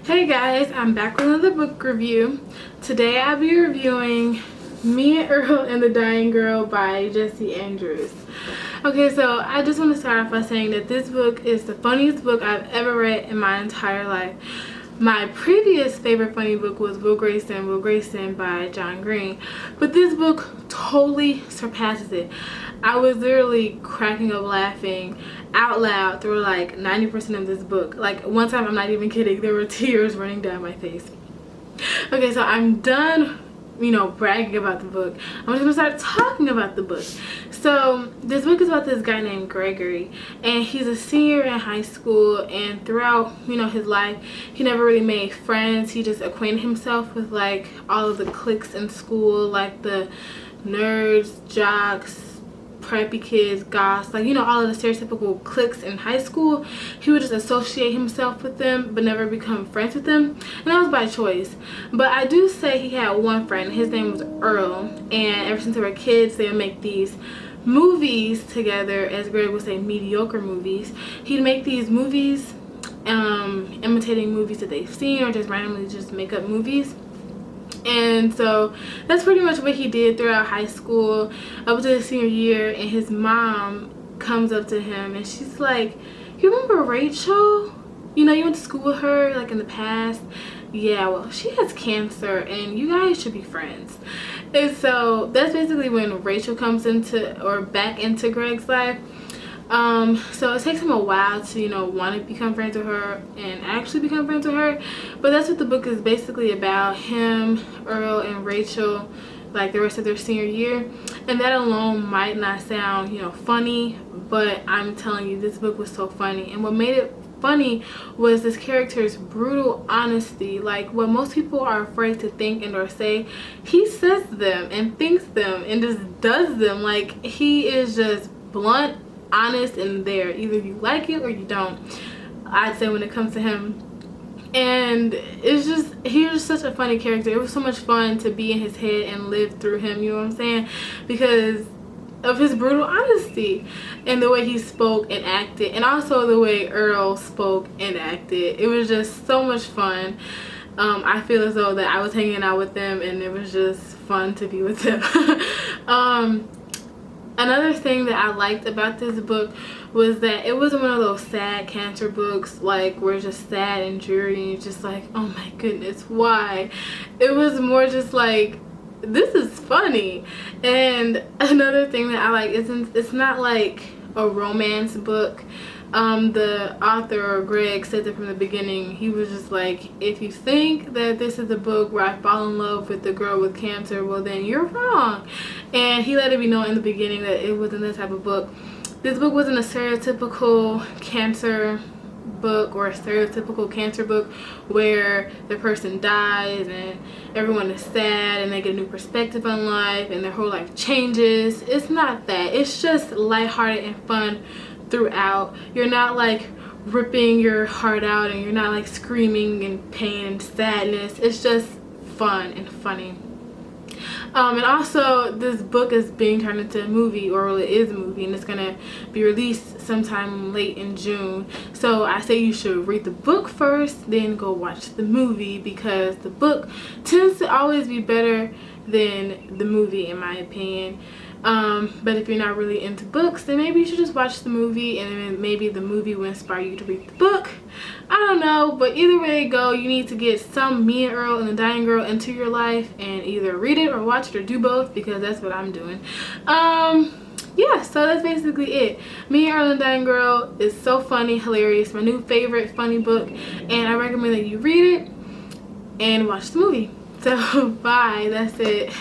Hey guys, I'm back with another book review. Today I'll be reviewing Me and Earl and the Dying Girl by Jessie Andrews. Okay, so I just want to start off by saying that this book is the funniest book I've ever read in my entire life. My previous favorite funny book was Will Grayson by John Green, but this book totally surpasses it. I was literally cracking up laughing out loud through like 90% of this book. Like one time, I'm not even kidding, there were tears running down my face. Okay, so I'm done bragging about the book. I'm just gonna start talking about the book. So this book is about this guy named Gregory, and he's a senior in high school, and throughout his life he never really made friends. He just acquainted himself with like all of the cliques in school, like the nerds, jocks, preppy kids, goths, like all of the stereotypical cliques in high school. He would just associate himself with them but never become friends with them, and that was by choice. But I do say he had one friend. His name was Earl, and ever since they were kids they would make these movies together, as Greg would say, mediocre movies. He'd make these movies imitating movies that they've seen, or just randomly just make up movies. And so that's pretty much what he did throughout high school up to his senior year. And his mom comes up to him and she's like, "You remember Rachel? You went to school with her like in the past. Yeah, well, she has cancer and you guys should be friends." And so that's basically when Rachel comes into, or back into, Greg's life. So it takes him a while to want to become friends with her and actually become friends with her, but that's what the book is basically about. Him, Earl, and Rachel, like the rest of their senior year. And that alone might not sound funny, but I'm telling you, this book was so funny. And what made it funny was this character's brutal honesty. Like what most people are afraid to think and or say, he says them and thinks them and just does them. Like he is just blunt, honest, and there. Either you like it or you don't, I'd say, when it comes to him. And it's just, he was such a funny character. It was so much fun to be in his head and live through him, you know what I'm saying, because of his brutal honesty and the way he spoke and acted, and also the way Earl spoke and acted. It was just so much fun. I feel as though that I was hanging out with them and it was just fun to be with them. Another thing that I liked about this book was that it wasn't one of those sad cancer books, like where it's just sad and dreary and you're just like, oh my goodness, why? It was more just like, this is funny. And another thing that I like is it's not like a romance book. The author, Greg, said that from the beginning. He was just like, if you think that this is a book where I fall in love with the girl with cancer, well then you're wrong. And he let it be known in the beginning that it wasn't that type of book. This book wasn't a stereotypical cancer book or a stereotypical cancer book where the person dies and everyone is sad and they get a new perspective on life and their whole life changes. It's not that. It's just lighthearted and fun throughout. You're not like ripping your heart out and you're not like screaming in pain and sadness. It's just fun and funny. And also this book is being turned into a movie, or well, it is a movie, and it's gonna be released sometime late in June. So I say you should read the book first, then go watch the movie, because the book tends to always be better than the movie in my opinion. But if you're not really into books, then maybe you should just watch the movie, and then maybe the movie will inspire you to read the book. I don't know, but either way you go, you need to get some Me and Earl and the Dying Girl into your life and either read it or watch it or do both, because that's what I'm doing. Yeah, so that's basically it. Me and Earl and the Dying Girl is so funny, hilarious, my new favorite funny book, and I recommend that you read it and watch the movie. So bye, that's it.